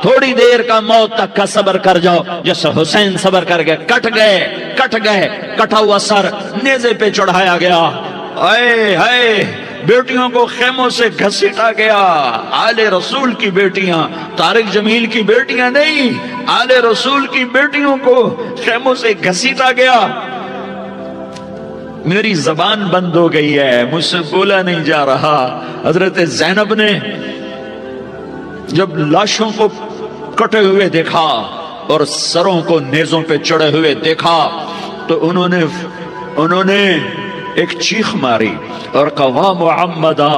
تھوڑی دیر کا موت تک کا صبر کر جاؤ، جیسے حسین صبر کر گئے، کٹ گئے، کٹا ہوا سر نیزے پہ چڑھایا گیا، اے بیٹیوں کو خیموں سے گھسیٹا گیا، آل رسول کی بیٹیاں، طارق جمیل کی بیٹیاں نہیں، آل رسول کی بیٹیوں کو خیموں سے گھسیٹا گیا۔ میری زبان بند ہو گئی ہے، مجھ سے بولا نہیں جا رہا۔ حضرت زینب نے جب لاشوں کو کٹے ہوئے دیکھا اور سروں کو نیزوں پہ چڑھے ہوئے دیکھا تو انہوں نے ایک چیخ ماری اور کہا واہ محمدا،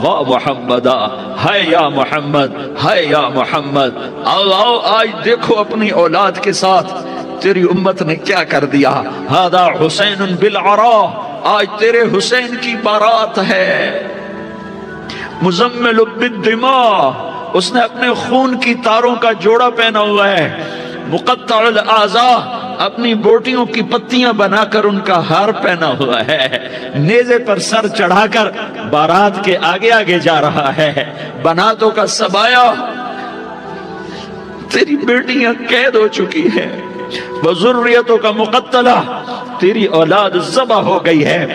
واہ محمدا، ہے یا محمد، ہے یا محمد۔ آؤ آج دیکھو اپنی اولاد کے ساتھ تیری امت نے کیا کر دیا۔ ہذا حسین بالعراء، آج تیرے حسین کی بارات ہے۔ مزمل بالدماء، اس نے اپنے خون کی تاروں کا جوڑا پہنا ہوا ہے۔ مقطع الاعضاء، اپنی بوٹیوں کی پتیاں بنا کر ان کا ہار پہنا ہوا ہے، نیزے پر سر چڑھا کر بارات کے آگے آگے جا رہا ہے۔ بناتوں کا سبایا، تیری بیٹیاں قید ہو چکی ہے، وذریتوں کا مقتلہ، تیری اولاد ذبح ہو گئی ہے۔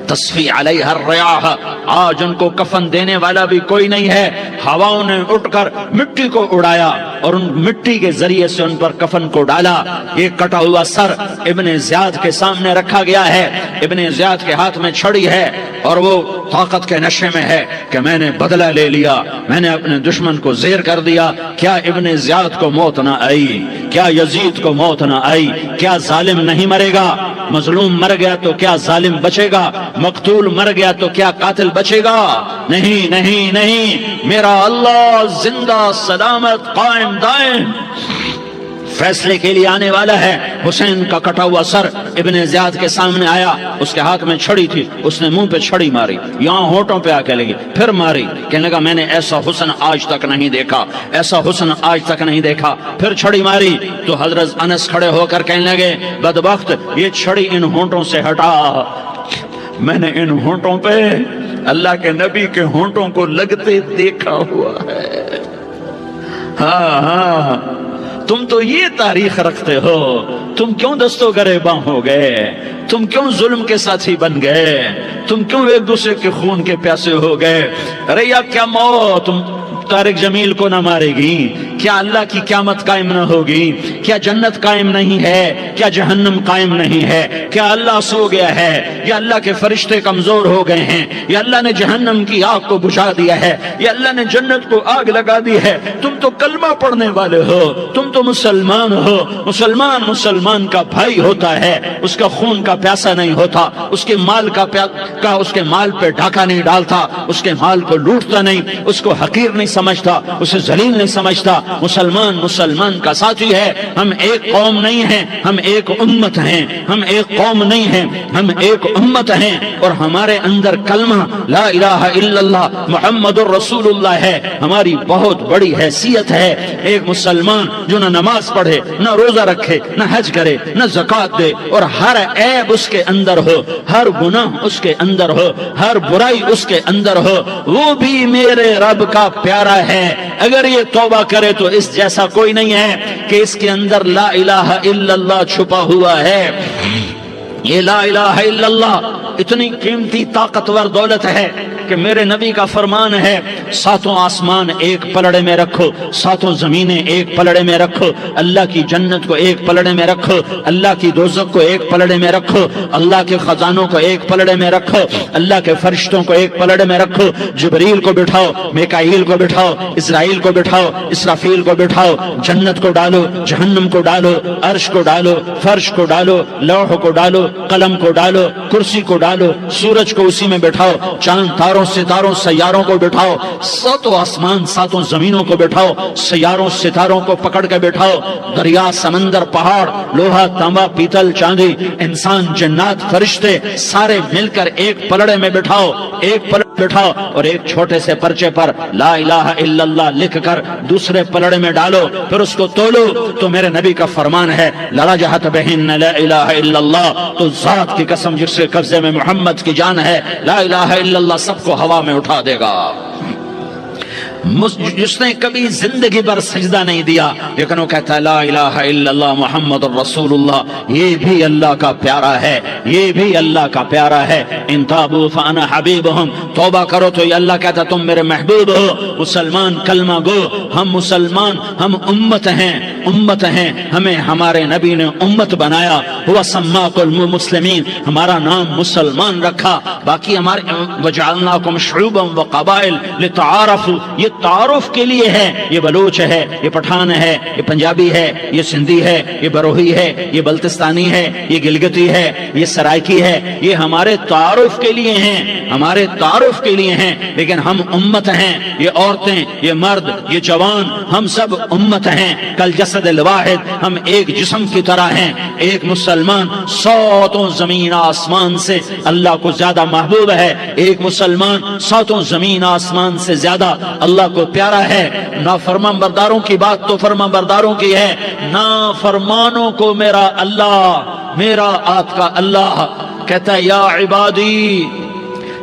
تصفی علیہ الریاح، آج ان کو کفن دینے والا بھی کوئی نہیں ہے۔ ہواؤں نے اٹھ کر مٹی کو اڑایا اور ان مٹی کے ذریعے سے ان پر کفن کو ڈالا۔ یہ کٹا ہوا سر ابن زیاد کے سامنے رکھا گیا ہے، ابن زیاد کے ہاتھ میں چھڑی ہے اور وہ طاقت کے نشے میں ہے کہ میں نے بدلہ لے لیا، میں نے اپنے دشمن کو زیر کر دیا۔ کیا ابن زیاد کو موت نہ آئی؟ کیا یزید کو موت نہ آئی؟ کیا ظالم نہیں مرے گا؟ مظلوم مر گیا تو کیا ظالم بچے گا؟ مقتول مر گیا تو کیا قاتل بچے گا؟ نہیں نہیں نہیں، میرا اللہ زندہ سلامت قائم دائم فیصلے کے لیے آنے والا ہے۔ حسین کا کٹا ہوا سر ابن زیاد کے سامنے آیا، اس کے ہاتھ میں چھڑی تھی، اس نے منہ پہ چھڑی ماری، یہاں ہونٹوں پہ آ کے لگی، پھر ماری، کہنے لگا میں نے ایسا حسن آج تک نہیں دیکھا، ایسا حسن آج تک نہیں دیکھا، پھر چھڑی ماری تو حضرت انس کھڑے ہو کر کہنے لگے بدبخت، یہ چھڑی ان ہونٹوں سے ہٹا۔ میں نے ان ہونٹوں پہ اللہ کے نبی کے ہونٹوں کو لگتے دیکھا ہوا ہے۔ ہاں تم تو یہ تاریخ رکھتے ہو، تم کیوں دستوں گریباں ہو گئے؟ تم کیوں ظلم کے ساتھی بن گئے؟ تم کیوں ایک دوسرے کے خون کے پیاسے ہو گئے؟ ارے یا کیا موت طارق جمیل کو نہ مارے گی؟ کیا اللہ کی قیامت قائم نہ ہوگی؟ کیا جنت قائم نہیں ہے؟ کیا جہنم قائم نہیں ہے؟ کیا اللہ سو گیا ہے؟ یا اللہ کے فرشتے کمزور ہو گئے ہیں؟ یا اللہ نے جہنم کی آگ کو بجھا دیا ہے؟ یا اللہ نے جنت کو آگ لگا دی ہے؟ تم تو کلمہ پڑھنے والے ہو، تم تو مسلمان ہو۔ مسلمان کا بھائی ہوتا ہے، اس کا خون کا پیاسا نہیں ہوتا، اس کے مال اس کے مال پہ ڈاکہ نہیں ڈالتا، اس کے مال کو لوٹتا نہیں، اس کو حقیر نہیں سمجھتا، اسے ذلیل نہیں سمجھتا۔ مسلمان کا ساتھی ہے۔ ہم ایک قوم نہیں ہیں، ہم ایک امت ہیں، ہم ایک قوم نہیں ہیں، ہم ایک امت ہیں، اور ہمارے اندر کلمہ لا الہ الا اللہ محمد الرسول اللہ ہے، ہماری بہت بڑی حیثیت ہے۔ ایک مسلمان جو نہ نماز پڑھے، نہ روزہ رکھے، نہ حج کرے، نہ زکوٰۃ دے، اور ہر عیب اس کے اندر ہو، ہر گناہ اس کے اندر ہو، ہر برائی اس کے اندر ہو، وہ بھی میرے رب کا پیارا ہے۔ اگر یہ توبہ کرے تو اس جیسا کوئی نہیں ہے کہ اس کے اندر لا الہ الا اللہ چھپا ہوا ہے۔ یہ لا الہ الا اللہ اتنی قیمتی طاقتور دولت ہے کہ میرے نبی کا فرمان ہے، ساتوں آسمان ایک پلڑے میں رکھو، ساتوں زمینیں ایک پلڑے میں رکھو، اللہ کی جنت کو ایک پلڑے میں رکھو، اللہ کی دوزخ کو ایک پلڑے میں رکھو، اللہ کے خزانوں کو ایک پلڑے میں رکھو، اللہ کے فرشتوں کو ایک پلڑے میں رکھو، جبریل کو بٹھاؤ، میکائیل کو بٹھاؤ، اسرائیل کو بٹھاؤ، اسرافیل کو بٹھاؤ، جنت کو ڈالو، جہنم کو ڈالو، عرش کو ڈالو، فرش کو ڈالو، لوح کو ڈالو، قلم کو ڈالو، کرسی کو ڈالو، سورج کو اسی میں بٹھاؤ، چاند تاروں ستاروں سیاروں کو بٹھاؤ، ساتوں آسمان ساتوں زمینوں کو بٹھاؤ، سیاروں ستاروں کو پکڑ کے بٹھاؤ، دریا سمندر پہاڑ لوہا تانبا پیتل چاندی انسان جنات فرشتے سارے مل کر ایک پلڑے میں بٹھاؤ، ایک پلڑے بٹھاؤ، اور ایک چھوٹے سے پرچے پر لا الہ الا اللہ لکھ کر دوسرے پلڑے میں ڈالو، پھر اس کو تولو تو میرے نبی کا فرمان ہے لرجحت بہن لا الہ الا اللہ، تو ذات کی قسم جس کے قبضے میں محمد کی جان ہے، لا الہ الا اللہ سب کو ہوا میں اٹھا دے گا۔ جس نے کبھی زندگی پر سجدہ نہیں دیا لیکن وہ کہتا ہے لا الہ الا اللہ محمد الرسول اللہ، یہ بھی اللہ کا پیارا ہے، یہ بھی اللہ کا پیارا ہے۔ ان تابوا فانا حبیبہم، توبہ کرو تو یہ اللہ کہتا تم میرے محبوب ہو۔ مسلمان کلمہ گو، ہم مسلمان، ہم امت ہیں، امت ہیں، ہمیں ہمارے نبی نے امت بنایا، ہوا سماکم المسلمین، ہمارا نام مسلمان رکھا، باقی ہمارے وجعلناکم شعوبا وقبائل لتعارفوا، یہ تعارف کے لیے ہے، یہ بلوچ ہے، یہ پٹھان ہے، یہ پنجابی ہے، یہ سندھی ہے، یہ بروہی ہے، یہ بلتستانی ہے، یہ گلگتی ہے، یہ سرائکی ہے، یہ ہمارے تعارف کے لیے ہیں، ہمارے تعارف کے لیے ہیں، لیکن ہم امت ہیں، یہ عورتیں، یہ مرد، یہ جوان، ہم سب امت ہیں، کل جسد الواحد، ہم ایک جسم کی طرح ہیں۔ ایک مسلمان سوتوں زمین آسمان سے اللہ کو زیادہ محبوب ہے، ایک مسلمان سوتوں زمین آسمان سے زیادہ اللہ کو پیارا ہے۔ نافرمان برداروں کی بات تو فرمان برداروں کی ہے، نافرمانوں کو میرا اللہ، میرا آپ کا اللہ کہتا ہے یا عبادی،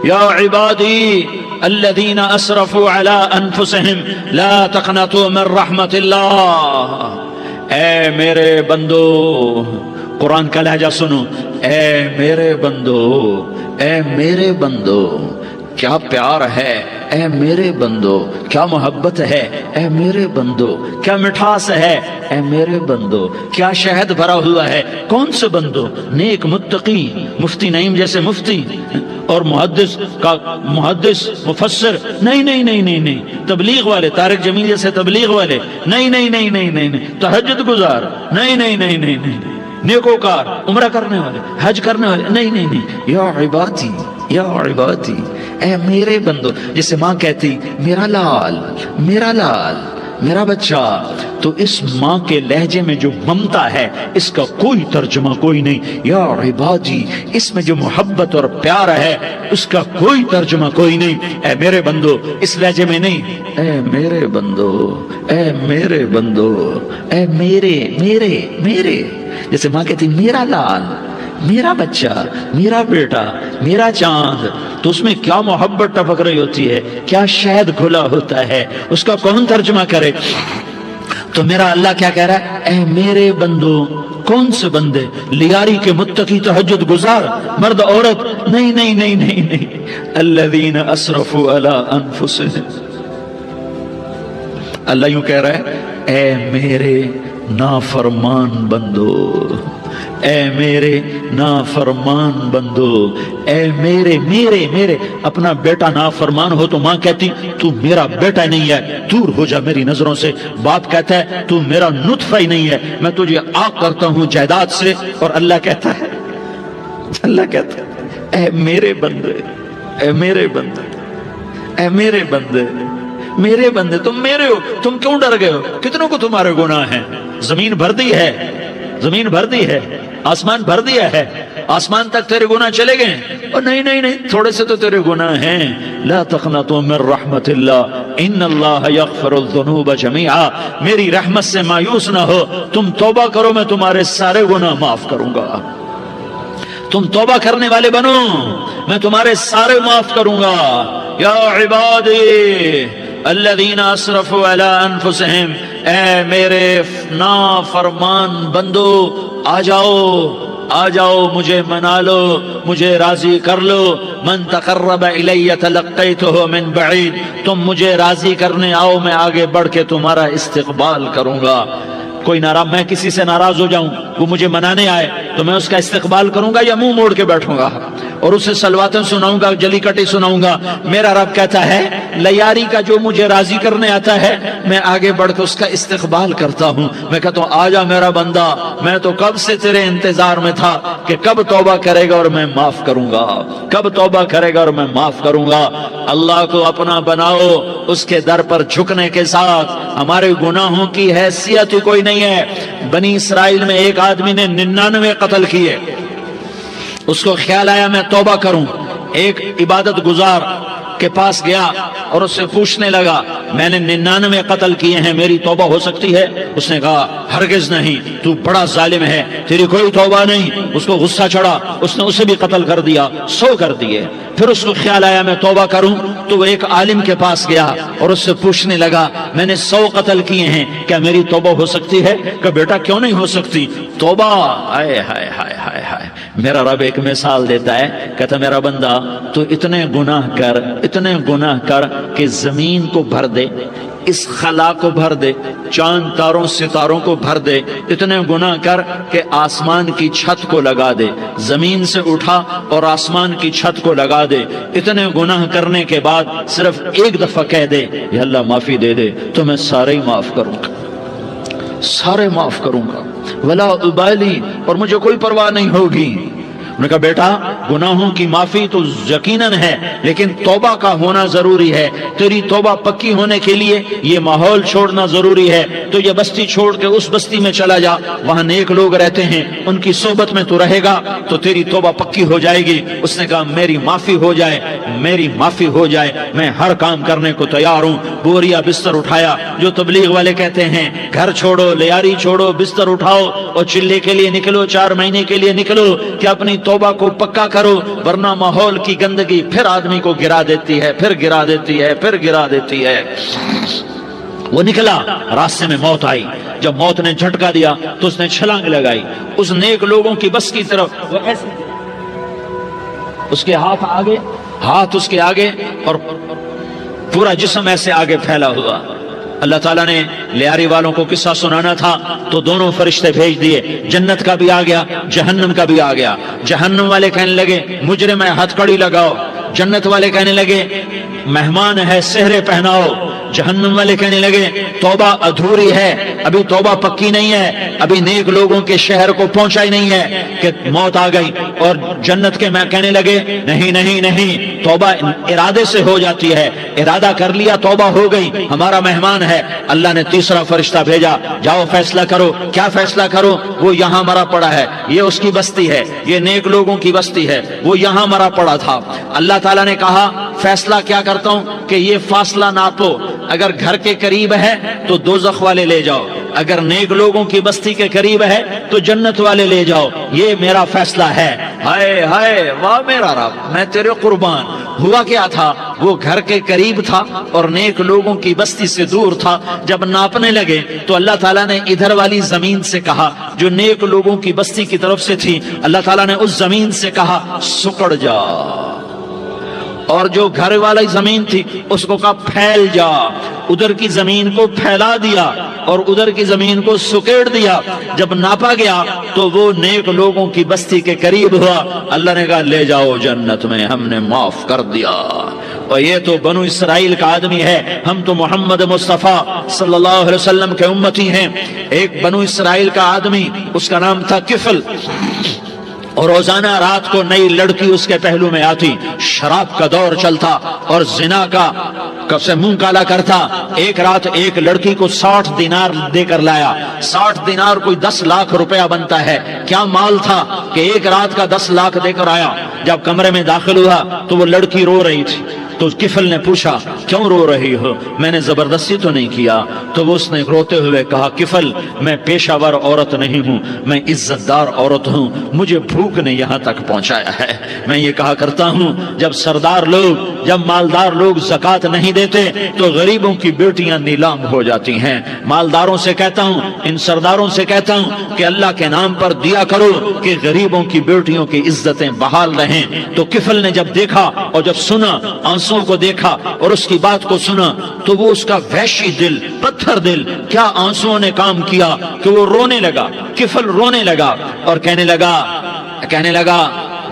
یا عبادی الذین اسرفوا علی انفسہم لا تقنطوا من رحمت اللہ، اے میرے بندو، قرآن کا لہجہ سنو، اے میرے بندو، اے میرے بندو، کیا پیار ہے، اے میرے بندو، کیا محبت ہے، اے میرے بندو، کیا مٹھاس ہے، اے میرے بندو، کیا شہد بھرا ہوا ہے۔ کون سے بندو؟ نیک متقی، مفتی نعیم جیسے مفتی اور محدث کا محدث مفسر، نہیں نہیں نہیں نہیں نہیں، تبلیغ والے، طارق جمیل جیسے تبلیغ والے، نہیں نہیں نہیں نہیں نہیں، تہجد گزار، نہیں نہیں نہیں نہیں نہیں، نیکوکار، عمرہ کرنے والے، حج کرنے والے، نہیں نہیں نہیں، یا عبادی، یا عبادی، اے میرے بندو، جسے ماں کہتی میرا لال، میرا لال، میرا بچہ، تو اس ماں کے لہجے میں جو ممتا ہے اس کا کوئی ترجمہ کوئی نہیں۔ یا عبادی، اس میں جو محبت اور پیار ہے اس کا کوئی ترجمہ کوئی نہیں۔ اے میرے بندو، اس لہجے میں نہیں، اے میرے بندو، اے میرے بندو، اے میرے میرے میرے، جیسے ماں کہتی میرا لال، میرا بچہ، میرا بیٹا، میرا چاند، تو اس میں کیا محبت ٹپک رہی ہوتی ہے، کیا شہد کھلا ہوتا ہے، اس کا کون ترجمہ کرے؟ تو میرا اللہ کیا کہہ رہا ہے؟ اے میرے بندو، کون سے بندے؟ لیاری کے متقی، تہجد گزار، مرد عورت، نہیں نہیں نہیں نہیں نہیں، الذین اسرفوا علی انفسہم، اللہ یوں کہہ رہا ہے اے میرے نافرمان بندو، اے میرے نافرمان بندو، اے میرے میرے میرے، اپنا بیٹا نافرمان ہو تو ماں کہتی تو میرا بیٹا نہیں ہے، دور ہو جا میری نظروں سے۔ باپ کہتا ہے تو میرا نطفہ ہی نہیں ہے، میں تجھے عاق کرتا ہوں جائیداد سے، اور اللہ کہتا ہے، اللہ کہتا ہے اے میرے بندے، اے میرے بندے، اے میرے بندے، میرے بندے، تم میرے ہو، تم کیوں ڈر گئے ہو؟ کتنوں کو تمہارے گناہ ہیں؟ زمین بھر دی ہے، زمین بھر دی ہے، آسمان بھر دیا ہے، آسمان تک تیرے گناہ چلے گئے، اور نہیں نہیں نہیں، تھوڑے سے تو تیرے گناہ ہیں۔ لا تقنطوا من رحمت اللہ ان اللہ یغفر الذنوب جميعا، میری رحمت سے مایوس نہ ہو، تم توبہ کرو میں تمہارے سارے گناہ معاف کروں گا، تم توبہ کرنے والے بنو میں تمہارے سارے معاف کروں گا۔ یا عبادی الذین اسرفوا علی انفسہم، اے میرے نافرمان بندو، آ جاؤ، آ جاؤ، مجھے منا لو، مجھے راضی کر لو۔ من تقرب الی تلقیتہ من بعید، تم مجھے راضی کرنے آؤ، میں آگے بڑھ کے تمہارا استقبال کروں گا۔ کوئی ناراض، میں کسی سے ناراض ہو جاؤں، وہ مجھے منانے آئے تو میں اس کا استقبال کروں گا یا منہ موڑ کے بیٹھوں گا اور اسے سلواتیں سناؤں گا، جلی کٹی سناؤں گا؟ میرا رب کہتا ہے لیاری کا جو مجھے راضی کرنے آتا ہے میں آگے بڑھ کے اس کا استقبال کرتا ہوں، میں کہتا ہوں آ جا میرا بندہ، میں تو کب سے تیرے انتظار میں تھا کہ کب توبہ کرے گا اور میں معاف کروں گا، کب توبہ کرے گا اور میں معاف کروں گا۔ اللہ کو اپنا بناؤ، اس کے در پر جھکنے کے ساتھ ہمارے گناہوں کی حیثیت ہی کوئی نہیں ہے۔ بنی اسرائیل میں ایک آدمی نے 99 قتل کیے، اس کو خیال آیا میں توبہ کروں، ایک عبادت گزار کے پاس گیا اور اس سے پوچھنے لگا میں نے 99 قتل کیے ہیں، میری توبہ ہو سکتی ہے؟ اس نے کہا ہرگز نہیں، تو بڑا ظالم ہے، تیری کوئی توبہ نہیں۔ اس کو غصہ چڑھا، اس نے اسے بھی قتل کر دیا، 100 کر دیے۔ پھر اس کو خیال آیا میں توبہ کروں، تو وہ ایک عالم کے پاس گیا اور اس سے پوچھنے لگا میں نے 100 قتل کیے ہیں، کیا میری توبہ ہو سکتی ہے؟ کہ بیٹا کیوں نہیں ہو سکتی توبہ؟ ہائے ہائے ہائے ہائے ہائے، میرا رب ایک مثال دیتا ہے، کہتا میرا بندہ تو اتنے گناہ کر کہ زمین کو بھر دے، اس خلا کو بھر دے، چاند تاروں ستاروں کو بھر دے، اتنے گناہ کر کہ آسمان کی چھت کو لگا دے، زمین سے اٹھا اور آسمان کی چھت کو لگا دے، اتنے گناہ کرنے کے بعد صرف ایک دفعہ کہہ دے یا اللہ معافی دے دے تو میں سارے ہی معاف کروں گا، سارے معاف کروں گا، ولا ابالی، اور مجھے کوئی پرواہ نہیں ہوگی۔ انہوں نے کہا بیٹا گناہوں کی معافی تو یقیناً ہے، لیکن توبہ کا ہونا ضروری ہے، تیری توبہ پکی ہونے کے لیے یہ ماحول چھوڑنا ضروری ہے، تو یہ بستی چھوڑ کے اس بستی میں چلا جا، وہاں نیک لوگ رہتے ہیں، ان کی صحبت میں تو رہے گا تو تیری توبہ پکی ہو جائے گی۔ اس نے کہا میری معافی ہو جائے، میری معافی ہو جائے، میں ہر کام کرنے کو تیار ہوں۔ بوریا بستر اٹھایا، جو تبلیغ والے کہتے ہیں گھر چھوڑو، لیاری چھوڑو، بستر اٹھاؤ اور چلے کے لیے نکلو، 4 مہینے کے لیے نکلو کہ اپنی توبہ کو پکا کرو، ورنہ ماحول کی گندگی پھر آدمی کو گرا دیتی ہے، پھر گرا دیتی ہے، پھر گرا دیتی ہے۔ وہ نکلا، راستے میں موت آئی، جب موت نے جھٹکا دیا تو اس نے چھلانگ لگائی اس نیک لوگوں کی بس کی طرف، وہ ایسے اس کے ہاتھ اس کے آگے اور پورا جسم ایسے آگے پھیلا ہوا۔ اللہ تعالیٰ نے لیاری والوں کو قصہ سنانا تھا تو دونوں فرشتے بھیج دیے، جنت کا بھی آ گیا، جہنم کا بھی آ گیا۔ جہنم والے کہنے لگے مجرم ہے ہتھ کڑی لگاؤ، جنت والے کہنے لگے مہمان ہے سہرے پہناؤ، جہنم والے کہنے لگے توبہ ادھوری ہے، ابھی توبہ پکی نہیں ہے، ابھی نیک لوگوں کے شہر کو پہنچا ہی نہیں ہے کہ موت آ گئی۔ اور جنت کے میں کہنے لگے نہیں نہیں نہیں، توبہ ارادے سے ہو جاتی ہے، ارادہ کر لیا توبہ ہو گئی، ہمارا مہمان ہے۔ اللہ نے تیسرا فرشتہ بھیجا، جاؤ فیصلہ کرو۔ کیا فیصلہ کرو؟ وہ یہاں مرا پڑا ہے، یہ اس کی بستی ہے، یہ نیک لوگوں کی بستی ہے، وہ یہاں مرا پڑا تھا۔ اللہ تعالیٰ نے کہا فیصلہ کیا کرتا ہوں کہ یہ فاصلہ ناپو، اگر گھر کے قریب ہے تو دوزخ والے لے جاؤ، اگر نیک لوگوں کی بستی کے قریب ہے تو جنت والے لے جاؤ، یہ میرا فیصلہ ہے۔ ہائے ہائے واہ میرا رب، میں تیرے قربان۔ ہوا کیا تھا؟ وہ گھر کے قریب تھا اور نیک لوگوں کی بستی سے دور تھا۔ جب ناپنے لگے تو اللہ تعالیٰ نے ادھر والی زمین سے کہا جو نیک لوگوں کی بستی کی طرف سے تھی، اللہ تعالیٰ نے اس زمین سے کہا سکڑ جا، اور جو گھر والی زمین تھی اس کو کہا پھیل جا، ادھر کی زمین کو پھیلا دیا اور ادھر کی زمین کو سکیڑ دیا۔ جب ناپا گیا تو وہ نیک لوگوں کی بستی کے قریب ہوا، اللہ نے کہا لے جاؤ جنت میں، ہم نے معاف کر دیا۔ اور یہ تو بنو اسرائیل کا آدمی ہے، ہم تو محمد مصطفیٰ صلی اللہ علیہ وسلم کے امتی ہیں۔ ایک بنو اسرائیل کا آدمی، اس کا نام تھا کفل، اور روزانہ رات کو نئی لڑکی اس کے پہلو میں آتی، شراب کا دور چلتا اور زنا کا سے منہ کالا کرتا۔ ایک رات ایک لڑکی کو 60 دینار دے کر لایا، 60 دینار کوئی 10 لاکھ روپیہ بنتا ہے۔ کیا مال تھا کہ ایک رات کا 10 لاکھ دے کر آیا۔ جب کمرے میں داخل ہوا تو وہ لڑکی رو رہی تھی، تو کفل نے پوچھا کیوں رو رہی ہو؟ میں نے زبردستی تو نہیں کیا۔ تو وہ اس نے روتے ہوئے کہا کفل میں پیشہ ور عورت نہیں ہوں، میں عزت دار عورت ہوں، مجھے بھوک نے یہاں تک پہنچایا ہے۔ میں یہ کہا کرتا ہوں جب سردار لوگ، جب مالدار لوگ زکوٰۃ نہیں دیتے تو غریبوں کی بیٹیاں نیلام ہو جاتی ہیں۔ مالداروں سے کہتا ہوں، ان سرداروں سے کہتا ہوں کہ اللہ کے نام پر دیا کرو کہ غریبوں کی بیٹیوں کی عزتیں بحال رہیں۔ تو کفل نے جب دیکھا اور جب سنا، آنسوں کو دیکھا اور اس کی بات کو سنا، تو وہ اس کا وحشی دل، پتھر دل، کیا آنسوں نے کام کیا کہ وہ رونے لگا۔ کفل رونے لگا اور کہنے لگا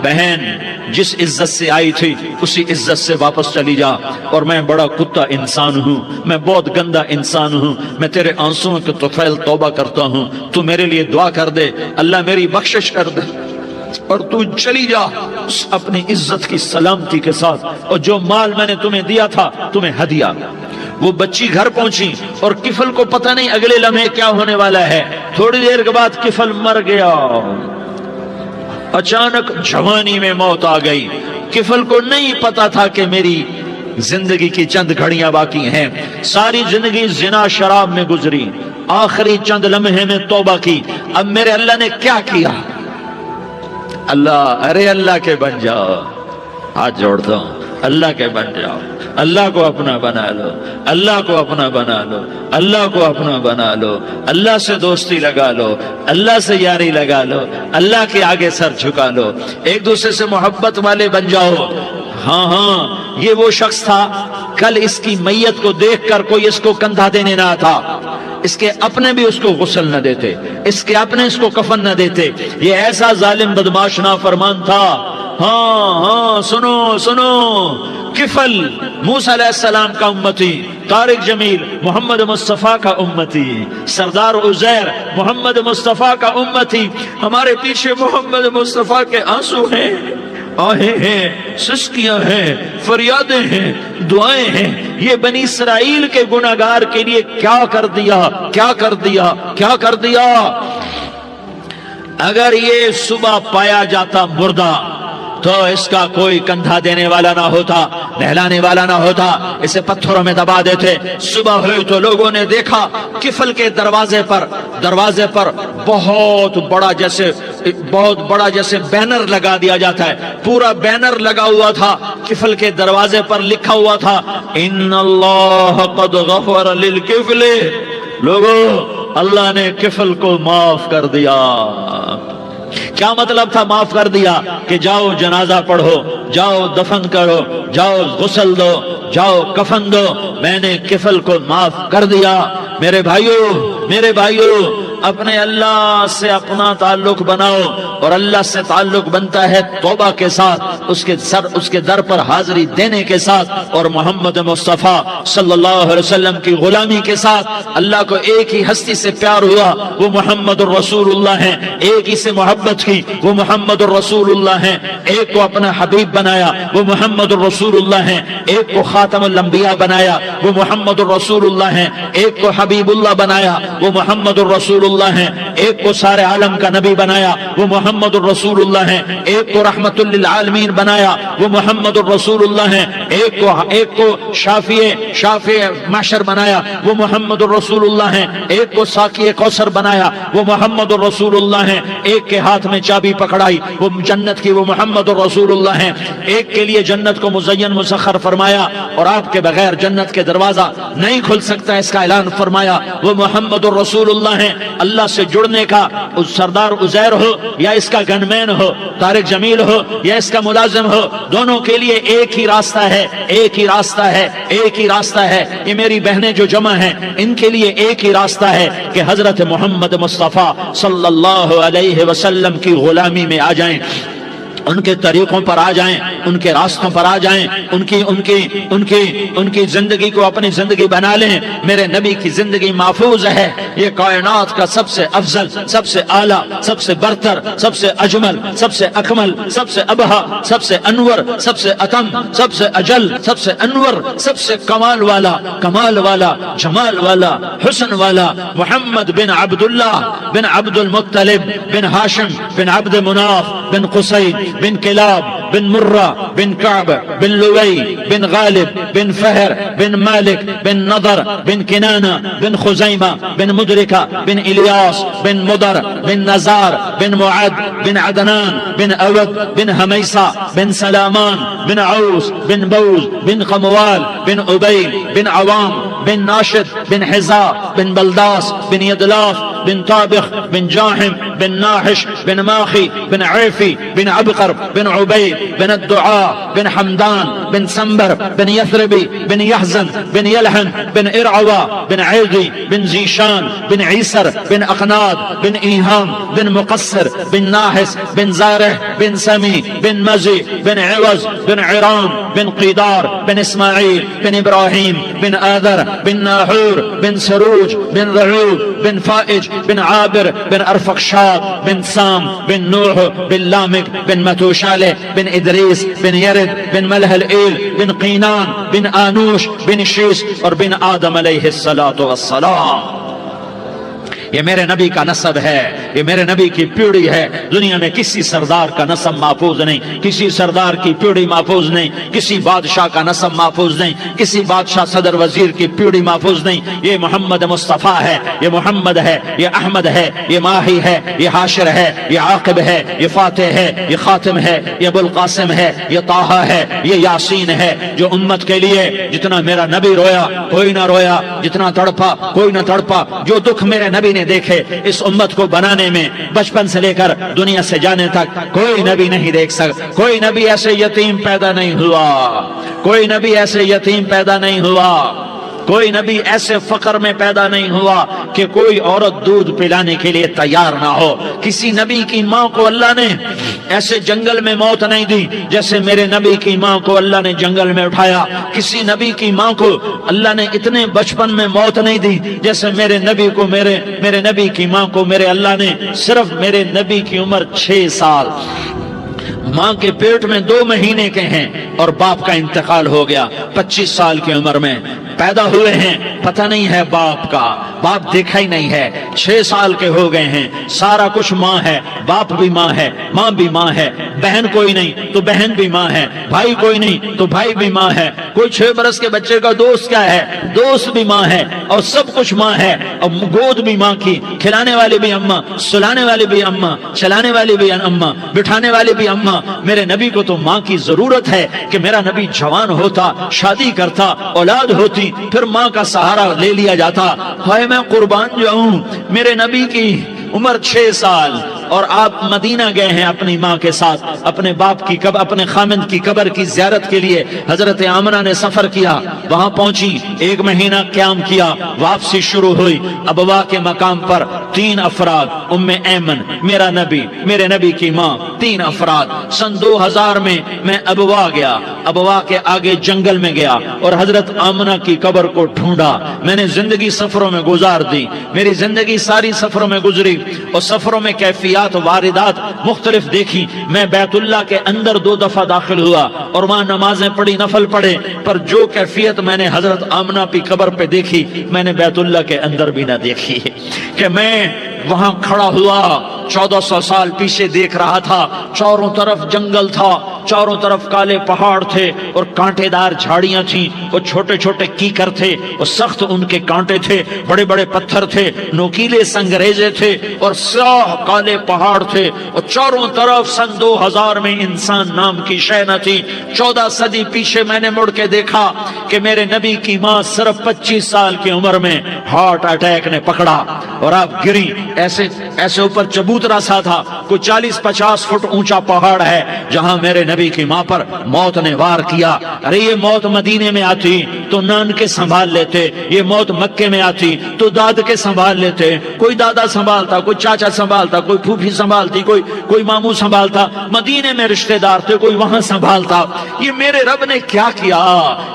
بہن جس عزت سے آئی تھی اسی عزت سے واپس چلی جا، اور میں بڑا کتا انسان ہوں، میں بہت گندا انسان ہوں، میں تیرے آنسوں کے طفیل توبہ کرتا ہوں، تو میرے لیے دعا کر دے، اللہ میری بخشش کر دے، اور تو چلی جا اپنی عزت کی سلامتی کے ساتھ، اور جو مال میں نے تمہیں دیا تھا تمہیں ہدیہ۔ وہ بچی گھر پہنچی اور کفل کو پتہ نہیں اگلے لمحے کیا ہونے والا ہے۔ تھوڑی دیر کے بعد کفل مر گیا، اچانک جوانی میں موت آ گئی۔ کفل کو نہیں پتا تھا کہ میری زندگی کی چند گھڑیاں باقی ہیں، ساری زندگی زنا شراب میں گزری، آخری چند لمحے میں توبہ کی، اب میرے اللہ نے کیا کیا؟ اللہ، ارے اللہ کے بن جا، ہاتھ جوڑتا ہوں، اللہ کے بن جاؤ، اللہ کو اپنا بنا لو، اللہ کو اپنا بنا لو، اللہ کو اپنا بنا لو، اللہ سے دوستی لگا لو، اللہ سے یاری لگا لو، اللہ کے آگے سر جھکا لو، ایک دوسرے سے محبت والے بن جاؤ۔ ہاں ہاں، یہ وہ شخص تھا، کل اس کی میت کو دیکھ کر کوئی اس کو کندھا دینے نہ تھا، اس کے اپنے بھی اس کو غسل نہ دیتے، اس کے اپنے اس کو کفن نہ دیتے، یہ ایسا ظالم بدماش نافرمان تھا۔ ہاں ہاں، سنو سنو، کفل موسیٰ علیہ السلام کا امتی، طارق جمیل محمد مصطفیٰ کا امتی، سردار عزیر محمد مصطفیٰ کا امتی، ہمارے پیچھے محمد مصطفیٰ کے آنسو ہیں، آہیں ہیں، سسکیاں ہیں، فریادیں ہیں، دعائیں ہیں، یہ بنی اسرائیل کے گناہگار کے لیے کیا کر دیا، کیا کر دیا، کیا کر دیا۔ اگر یہ صبح پایا جاتا مردہ تو اس کا کوئی کندھا دینے والا نہ ہوتا، نہلانے والا نہ ہوتا، اسے پتھروں میں دبا دیتے۔ صبح ہوئی تو لوگوں نے دیکھا کفل کے دروازے پر بہت بڑا جیسے بینر لگا دیا جاتا ہے، پورا بینر لگا ہوا تھا، کفل کے دروازے پر لکھا ہوا تھا ان اللہ قد غفر للکفل، لوگوں اللہ نے کفل کو معاف کر دیا۔ کیا مطلب تھا معاف کر دیا؟ کہ جاؤ جنازہ پڑھو، جاؤ دفن کرو، جاؤ غسل دو، جاؤ کفن دو، میں نے کفل کو معاف کر دیا۔ میرے بھائیو، اپنے اللہ سے اپنا تعلق بناؤ، اور اللہ سے تعلق بنتا ہے توبہ کے ساتھ، اس کے در پر حاضری دینے کے ساتھ، اور محمد مصطفیٰ صلی اللہ علیہ وسلم کی غلامی کے ساتھ۔ اللہ کو ایک ہی ہستی سے پیار ہوا، وہ محمد الرسول اللہ ہیں، ایک ہی سے محبت کی، وہ محمد الرسول اللہ ہیں، ایک کو اپنا حبیب بنایا، وہ محمد الرسول اللہ ہیں، ایک کو خاتم الانبیاء بنایا، وہ محمد الرسول اللہ ہیں، ایک کو حبیب اللہ بنایا، وہ محمد الرسول اللہ ہیں، ایک کو سارے عالم کا نبی بنایا، وہ محمد الرسول اللہ ہیں، ایک کو رحمت للعالمین بنایا، وہ محمد الرسول اللہ ہیں، ایک کو شافع محشر بنایا، وہ محمد الرسول اللہ ہیں، ایک کو ساقی کوثر بنایا، وہ محمد الرسول اللہ ہیں، ایک کے ہاتھ میں چابی پکڑائی وہ جنت کی، وہ محمد الرسول اللہ ہیں، ایک کے لیے جنت کو مزین مسخر فرمایا اور آپ کے بغیر جنت کے دروازہ نہیں کھل سکتا اس کا اعلان فرمایا، وہ محمد الرسول اللہ ہیں۔ اللہ سے جڑنے کا سردار عزیر ہو یا اس کا گنمین ہو، طارق جمیل ہو یا اس کا ملازم ہو، دونوں کے لیے ایک ہی راستہ ہے، ایک ہی راستہ ہے، ایک ہی راستہ ہے۔ یہ میری بہنیں جو جمع ہیں ان کے لیے ایک ہی راستہ ہے کہ حضرت محمد مصطفیٰ صلی اللہ علیہ وسلم کی غلامی میں آ جائیں، ان کے طریقوں پر آ جائیں، ان کے راستوں پر آ جائیں، ان کی زندگی کو اپنی زندگی بنا لیں۔ میرے نبی کی زندگی محفوظ ہے، یہ کائنات کا سب سے افضل، سب سے اعلیٰ، سب سے برتر، سب سے اجمل، سب سے اکمل، سب سے ابہا، سب سے انور، سب سے اتم، سب سے اجل، سب سے انور، سب سے کمال والا، جمال والا، حسن والا، محمد بن عبداللہ بن عبد المطلب بن ہاشم بن عبد مناف بن قصی بن کلاب بن مرہ بن کعب بن لوی بن غالب بن فہر بن مالک بن نضر بن کنانہ بن خزیمہ بن مدرکہ بن الیاس بن مدر بن نزار بن معد بن عدنان بن اود بن حمیسہ بن سلامان بن عوس بن بوز بن قموال بن عبید بن عوام بن ناشد بن حزا بن بلداس بن یدلاف بن طابخ بن جاحم بن ناحش بن ماخی بن عیفی بن عبقر بن عبید بن الدعاء بن حمدان بن سنبر بن يثربي بن يحزن بن يلحن بن إرعوى بن عيغي بن زيشان بن عيسر بن أقناد بن إيهام بن مقصر بن ناحس بن زارح بن سمي بن مزي بن عوز بن عرام بن قيدار بن إسماعيل بن إبراهيم بن آذر بن ناحور بن سروج بن رعوب بن فائج بن عابر بن أرفقشاد بن سام بن نوح بن لامك بن متوشالة بن إدريس بن يرد بن ملح الإيل بن قينان بن آنوش بن شيس اور بن آدم علیہ الصلاة والسلام۔ یہ میرے نبی کا نسب ہے، یہ میرے نبی کی پیڑھی ہے. دنیا میں کسی سردار کا نسب محفوظ نہیں، کسی سردار کی پیڑھی محفوظ نہیں، کسی بادشاہ کا نسب محفوظ نہیں، کسی بادشاہ صدر وزیر کی پیڑھی محفوظ نہیں. یہ محمد مصطفیٰ ہے، یہ محمد ہے، یہ احمد ہے، یہ ماہی ہے، یہ حاشر ہے، یہ عاقب ہے، یہ فاتح ہے، یہ خاتم ہے، یہ ابو القاسم ہے، یہ طٰہٰ ہے، یہ یاسین ہے. جو امت کے لیے جتنا میرا نبی رویا کوئی نہ رویا، جتنا تڑپا کوئی نہ تڑپا، جو دکھ میرے نبی نے دیکھے اس امت کو بنانے میں بچپن سے لے کر دنیا سے جانے تک کوئی نبی نہیں دیکھ سکتا. کوئی نبی ایسے یتیم پیدا نہیں ہوا، کوئی نبی ایسے یتیم پیدا نہیں ہوا، کوئی نبی ایسے فقر میں پیدا نہیں ہوا کہ کوئی عورت دودھ پلانے کے لیے تیار نہ ہو. کسی نبی کی ماں کو اللہ نے ایسے جنگل میں موت نہیں دی جیسے میرے نبی کی ماں کو اللہ نے جنگل میں اٹھایا. کسی نبی کی ماں کو اللہ نے اتنے بچپن میں موت نہیں دی جیسے میرے نبی کو میرے نبی کی ماں کو میرے اللہ نے صرف میرے نبی کی عمر 6 سال، ماں کے پیٹ میں 2 مہینے کے ہیں اور باپ کا انتقال ہو گیا 25 سال کی عمر میں. پیدا ہوئے ہیں، پتہ نہیں ہے باپ کا، باپ دیکھا ہی نہیں ہے. 6 سال کے ہو گئے ہیں، سارا کچھ ماں ہے، باپ بھی ماں ہے، ماں بھی ماں ہے. بہن کوئی نہیں تو بہن بھی ماں ہے، بھائی کوئی نہیں تو بھائی بھی ماں ہے. کوئی 6 برس کے بچے کا دوست کیا ہے، دوست بھی ماں ہے، اور سب کچھ ماں ہے. اور گود بھی ماں کی، کھلانے والی بھی اماں، سلانے والی بھی اماں، چلانے والی بھی اماں، بٹھانے والی بھی اماں. میرے نبی کو تو ماں کی ضرورت ہے کہ میرا نبی جوان ہوتا، شادی کرتا، اولاد ہوتی، پھر ماں کا سہارا لے لیا جاتا. ہائے میں قربان جاؤں، میرے نبی کی عمر 6 سال اور آپ مدینہ گئے ہیں اپنی ماں کے ساتھ، اپنے باپ کی اپنے خامند کی قبر کی زیارت کے لیے. حضرت آمنہ نے سفر کیا، وہاں پہنچی، 1 مہینہ قیام کیا، واپسی شروع ہوئی. ابوا کے مقام پر 3 افراد، ام ایمن، میرا نبی، میرے نبی کی ماں، 3 افراد. سن 2000 میں ابوا گیا، ابوا کے آگے جنگل میں گیا اور حضرت آمنہ کی قبر کو ڈھونڈا. میں نے زندگی سفروں میں گزار دی، میری زندگی ساری سفروں میں گزری اور سفروں میں کیفیات واردات مختلف دیکھی. میں بیت اللہ کے اندر 2 دفعہ داخل ہوا اور وہاں نمازیں پڑھی، نفل پڑھے، پر جو کیفیت میں نے حضرت آمنہ کی قبر پہ دیکھی میں نے بیت اللہ کے اندر بھی نہ دیکھی. کہ میں وہاں کھڑا ہوا 1400 سال پیچھے دیکھ رہا تھا، چاروں طرف جنگل تھا، چاروں طرف کالے پہاڑ تھے اور کانٹے دار جھاڑیاں تھیں اور چھوٹے چھوٹے کیکر تھے اور سخت ان کے کانٹے تھے، بڑے بڑے پتھر تھے، نوکیلے سنگریزے تھے اور سیاہ کالے پہاڑ تھے اور چاروں طرف. سن 2000 میں انسان نام کی شے نہ تھی. 14 صدی پیچھے میں نے مڑ کے دیکھا کہ میرے نبی کی ماں صرف 25 سال کی عمر میں ہارٹ اٹیک نے پکڑا اور آپ گری. ایسے اوپر چبوترا سا تھا، کوئی 40-50 فٹ اونچا پہاڑ ہے جہاں میرے نبی کی ماں پر موت نے وار کیا. ارے یہ موت مدینے میں آتی تو نان کے سنبھال لیتے، یہ موت مکے میں آتی تو داد کے سنبھال لیتے. کوئی دادا سنبھالتا، کوئی چاچا سنبھالتا، کوئی پھوپھی سنبھالتی، کوئی ماموں سنبھالتا. مدینے میں رشتہ دار تھے، کوئی وہاں سنبھالتا. یہ میرے رب نے کیا کیا؟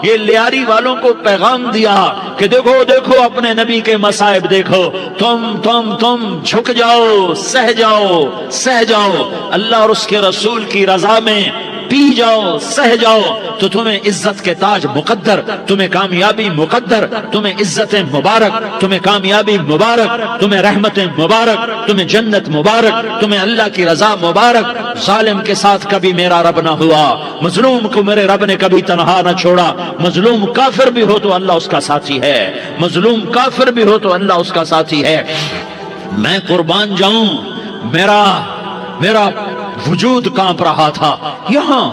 یہ لیاری والوں کو پیغام دیا کہ دیکھو دیکھو اپنے نبی کے مصائب دیکھو، تم جھک جاؤ، سہ جاؤ اللہ اور اس کے رسول کی رضا میں پی جاؤ، سہ جاؤ تو تمہیں عزت کے تاج مقدر، تمہیں کامیابی مقدر، تمہیں عزت مبارک، تمہیں کامیابی مبارک، تمہیں رحمت مبارک، تمہیں جنت مبارک، تمہیں اللہ کی رضا مبارک. ظالم کے ساتھ کبھی میرا رب نہ ہوا، مظلوم کو میرے رب نے کبھی تنہا نہ چھوڑا. مظلوم کافر بھی ہو تو اللہ اس کا ساتھی ہے، مظلوم کافر بھی ہو تو اللہ اس کا ساتھی ہے. میں قربان جاؤں، میرا وجود کانپ رہا تھا. یہاں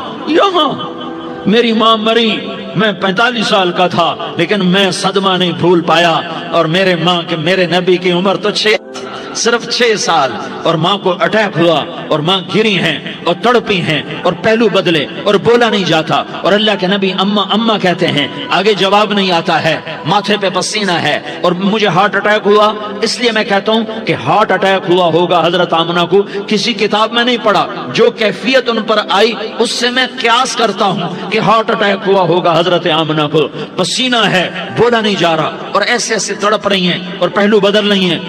میری ماں مری، میں 45 سال کا تھا لیکن میں صدمہ نہیں بھول پایا. اور میرے نبی کی عمر تو صرف 6 سال اور ماں کو اٹیک ہوا اور ماں گری ہیں اور تڑپی ہیں اور پہلو بدلے اور بولا نہیں جاتا اور اللہ کے نبی اماں کہتے ہیں، آگے جواب نہیں آتا ہے، ماتھے پہ پسینہ ہے اور مجھے ہارٹ اٹیک ہوا. اس لیے میں کہتا ہوں کہ ہارٹ اٹیک ہوا ہوگا حضرت آمنہ کو، کسی کتاب میں نہیں پڑھا، جو کیفیت ان پر آئی اس سے میں قیاس کرتا ہوں کہ ہارٹ اٹیک ہوا ہوگا حضرت آمنہ کو. پسینہ ہے، بولا نہیں جا رہا اور ایسے تڑپ رہی ہیں اور پہلو بدل رہی ہیں